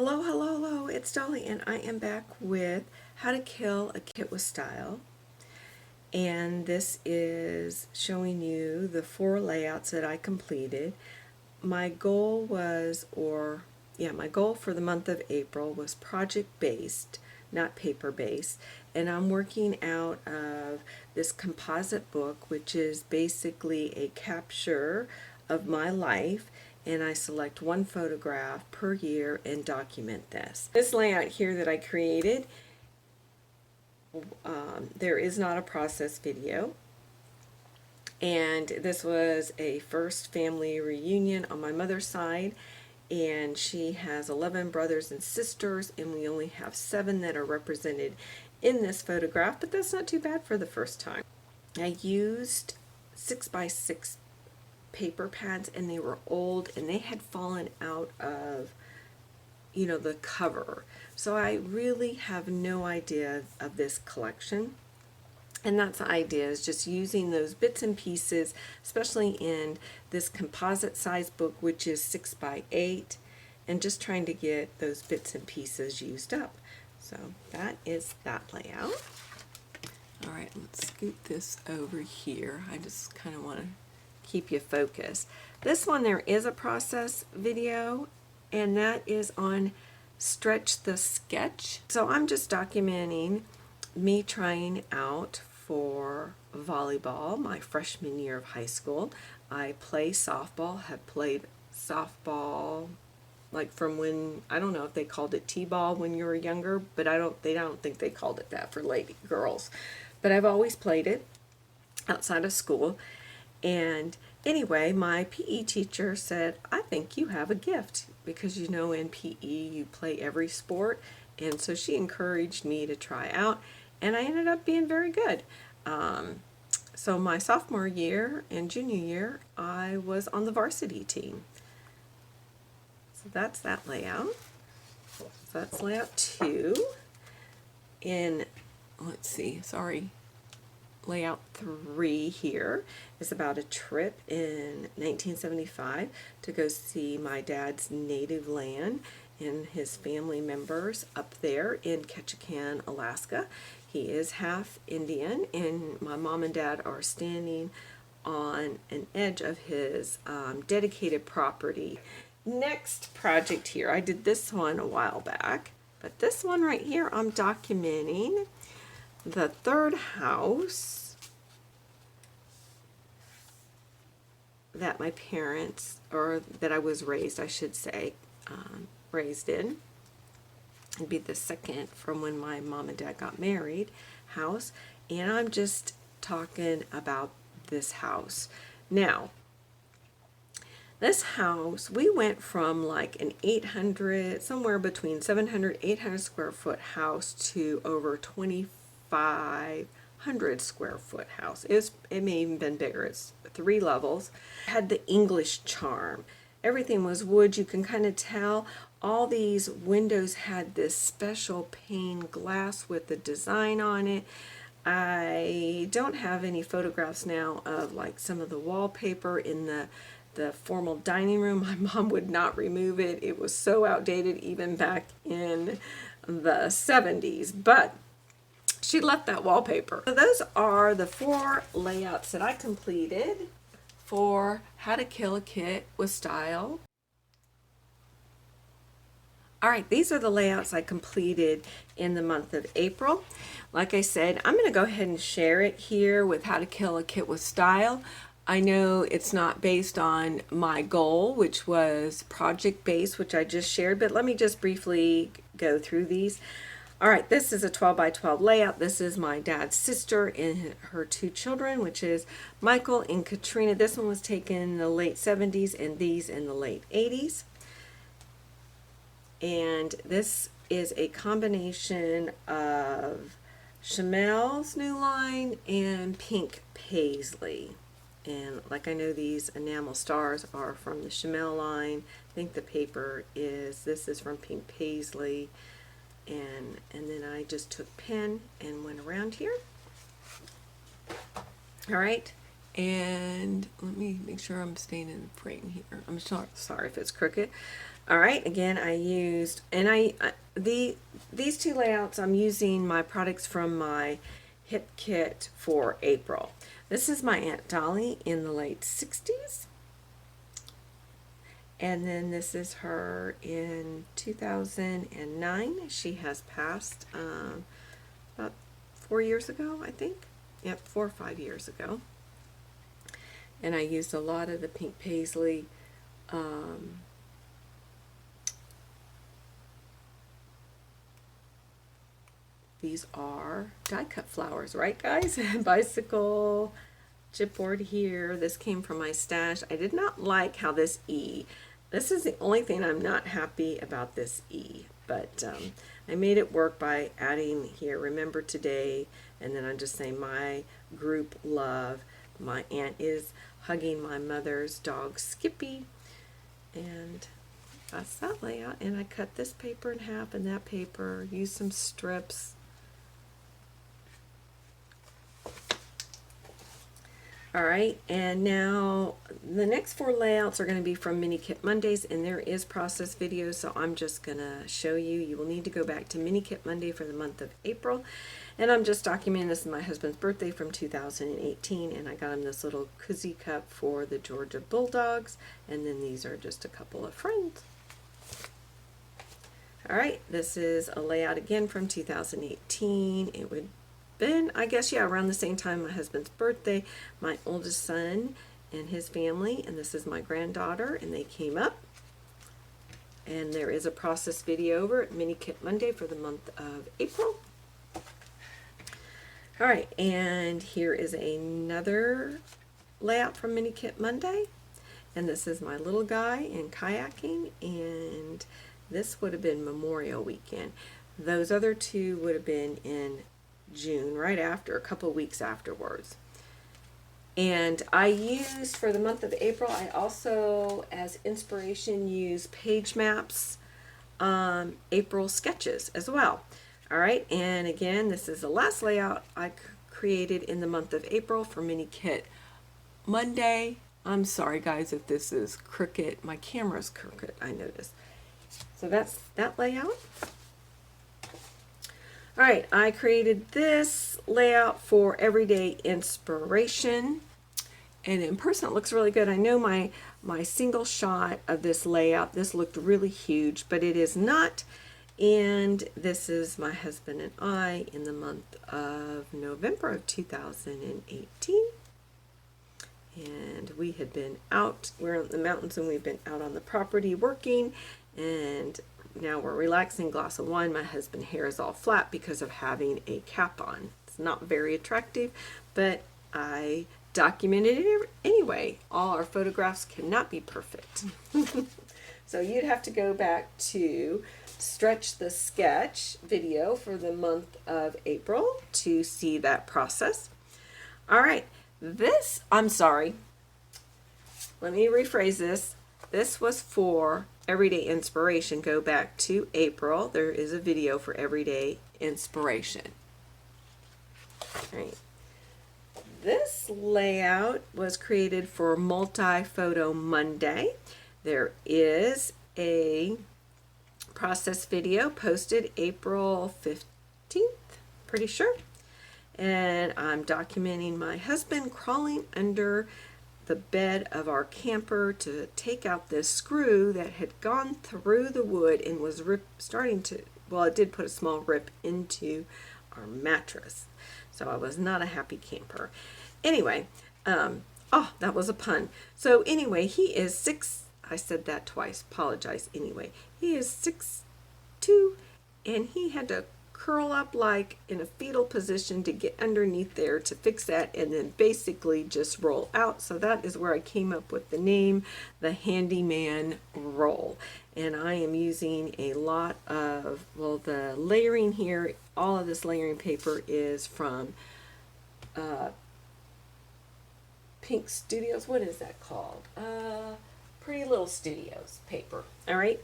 Hello, hello, hello, it's Dolly, and I am back with How to Kill a Kit with Style. And this is showing you the 4 layouts that I completed. My goal was, my goal for the month of April was project-based, not paper-based. And I'm working out of this composite book, which is basically a capture of my life, and I select one photograph per year and document this. This layout here that I created, there is not a process video, and this was a first family reunion on my mother's side, and she has 11 brothers and sisters, and we only have 7 that are represented in this photograph, but that's not too bad for the first time. I used 6x6 paper pads, and they were old and they had fallen out of the cover, so I really have no idea of this collection. And that's the idea, is just using those bits and pieces, especially in this composite size book, which is 6x8, and just trying to get those bits and pieces used up. So that is that layout. All right, let's scoot this over here. I just kind of want to keep you focused. This one, there is a process video, and that is on Stretch the Sketch. So I'm just documenting me trying out for volleyball my freshman year of high school. I play softball, have played softball like from when, I don't know if they called it t-ball when you were younger, but I don't think they called it that for lady girls. But I've always played it outside of school. And anyway, my PE teacher said, I think you have a gift, because in PE you play every sport, and so she encouraged me to try out, and I ended up being very good. So my sophomore year and junior year, I was on the varsity team. So that's that layout. So that's layout 2. And let's see, layout 3 here is about a trip in 1975 to go see my dad's native land and his family members up there in Ketchikan, Alaska. He is half Indian, and my mom and dad are standing on an edge of his dedicated property. Next project here, I did this one a while back, but this one right here, I'm documenting the 3rd house that my parents, or that I was raised, I should say, raised in. It'd be the 2nd from when my mom and dad got married house, and I'm just talking about this house. Now, this house, we went from like an 800, somewhere between 700, 800 square foot house to over 2,500 square foot house. It may even been bigger. It's 3 levels. It had the English charm. Everything was wood. You can kind of tell all these windows had this special pane glass with the design on it. I don't have any photographs now of like some of the wallpaper in the formal dining room. My mom would not remove it. It was so outdated even back in the 70s, but she left that wallpaper. So those are the 4 layouts that I completed for How to Kill a Kit with Style. All right, these are the layouts I completed in the month of April. Like I said, I'm going to go ahead and share it here with How to Kill a Kit with Style. I know it's not based on my goal, which was project-based, which I just shared, but let me just briefly go through these. All right, this is a 12 by 12 layout. This is my dad's sister and her 2 children, which is Michael and Katrina. This one was taken in the late 70s and these in the late 80s. And this is a combination of Chamel's new line and Pink Paisley. And like, I know these enamel stars are from the Chamel line. I think the paper this is from Pink Paisley. And then I just took pen and went around here. All right, and let me make sure I'm staying in the frame here. I'm sorry if it's crooked. All right, again, I used, and these two layouts, I'm using my products from my hip kit for April. This is my Aunt Dolly in the late 60s. And then this is her in 2009. She has passed about 4 years ago, I think. Yep, 4 or 5 years ago. And I used a lot of the pink paisley. These are die cut flowers, right guys? Bicycle, chipboard here. This came from my stash. I did not like how this this is the only thing I'm not happy about this but I made it work by adding here, remember today, and then I'm just saying my group love. My aunt is hugging my mother's dog Skippy, and that's that layout. And I cut this paper in half and that paper, used some strips. All right, and now the next 4 layouts are going to be from Mini Kit Mondays, and there is process videos, so I'm just going to show you. You will need to go back to Mini Kit Monday for the month of April, and I'm just documenting this is my husband's birthday from 2018, and I got him this little koozie cup for the Georgia Bulldogs, and then these are just a couple of friends. All right, this is a layout again from 2018. It would been, I guess, yeah, around the same time my husband's birthday, my oldest son and his family, and this is my granddaughter, and they came up. And there is a process video over at Mini Kit Monday for the month of April. All right, and here is another layout from Mini Kit Monday, and this is my little guy in kayaking, and this would have been Memorial Weekend. Those other two would have been in June, right after, a couple of weeks afterwards. And I used, for the month of April, I also, as inspiration, used Page Maps April sketches as well. All right, and again, this is the last layout I created in the month of April for Mini Kit Monday. I'm sorry guys if this is crooked. My camera's crooked, I noticed. So that's that layout. All right, I created this layout for Everyday Inspiration, and in person it looks really good. I know my single shot of this layout, this looked really huge, but it is not. And this is my husband and I in the month of November of 2018. And we had been out, we're in the mountains and we've been out on the property working, and now we're relaxing, glass of wine. My husband's hair is all flat because of having a cap on. It's not very attractive, but I documented it anyway. All our photographs cannot be perfect. So you'd have to go back to Stretch the Sketch video for the month of April to see that process. All right, this, I'm sorry, let me rephrase this. This was for Everyday Inspiration. Go back to April. There is a video for Everyday Inspiration. All right. This layout was created for Multi-Photo Monday. There is a process video posted April 15th, pretty sure. And I'm documenting my husband crawling under the bed of our camper to take out this screw that had gone through the wood and was starting to, well, it did put a small rip into our mattress. So I was not a happy camper. Anyway, oh, that was a pun. So anyway, he is 6, I said that twice, apologize. Anyway, he is 6'2", and he had to curl up like in a fetal position to get underneath there to fix that, and then basically just roll out. So that is where I came up with the name, the Handyman Roll. And I am using a lot of, well, the layering here, all of this layering paper is from Pink Studios. What is that called? Pretty Little Studios paper. All right.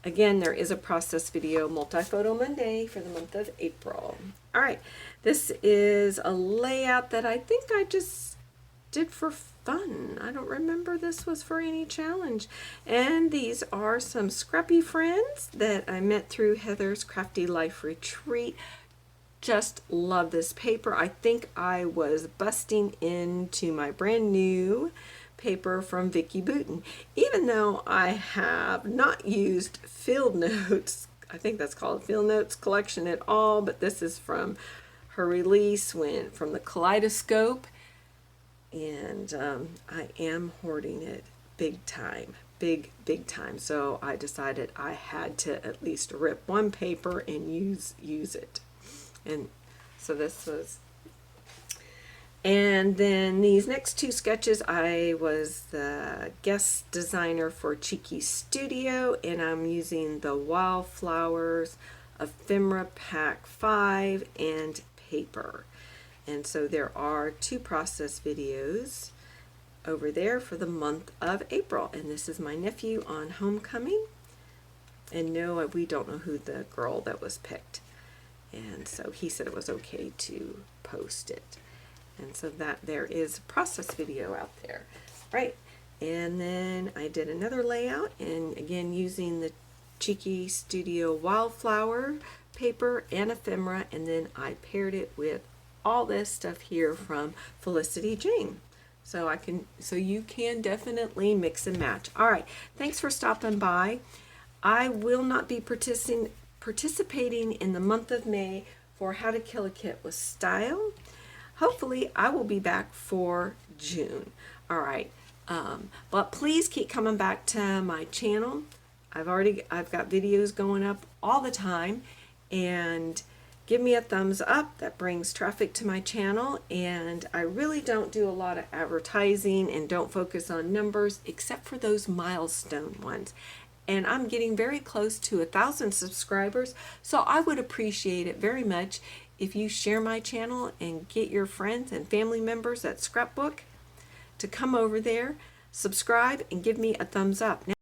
Again, there is a process video, Multi-Photo Monday, for the month of April. All right, this is a layout that I think I just did for fun. I don't remember this was for any challenge. And these are some scrappy friends that I met through Heather's Crafty Life Retreat. Just love this paper. I think I was busting into my brand new paper from Vicki Boutin. Even though I have not used Field Notes, I think that's called Field Notes collection at all, but this is from her release from the Kaleidoscope, and I am hoarding it big time, big time. So I decided I had to at least rip one paper and use it. And so this was, and then these next two sketches, I was the guest designer for Cheeky Studio, and I'm using the Wildflowers Ephemera Pack 5 and paper. And so there are 2 process videos over there for the month of April. And this is my nephew on homecoming. And no, we don't know who the girl that was picked. And so he said it was okay to post it. And so that there is a process video out there, right? And then I did another layout, and again using the Cheeky Studio Wildflower paper and ephemera, and then I paired it with all this stuff here from Felicity Jane. So you can definitely mix and match. All right, thanks for stopping by. I will not be participating in the month of May for How to Kill a Kit with Style. Hopefully I will be back for June. All right, but please keep coming back to my channel. I've got videos going up all the time, and give me a thumbs up. That brings traffic to my channel, and I really don't do a lot of advertising and don't focus on numbers except for those milestone ones. And I'm getting very close to 1,000 subscribers, so I would appreciate it very much if you share my channel and get your friends and family members at Scrapbook to come over there, subscribe, and give me a thumbs up. Now,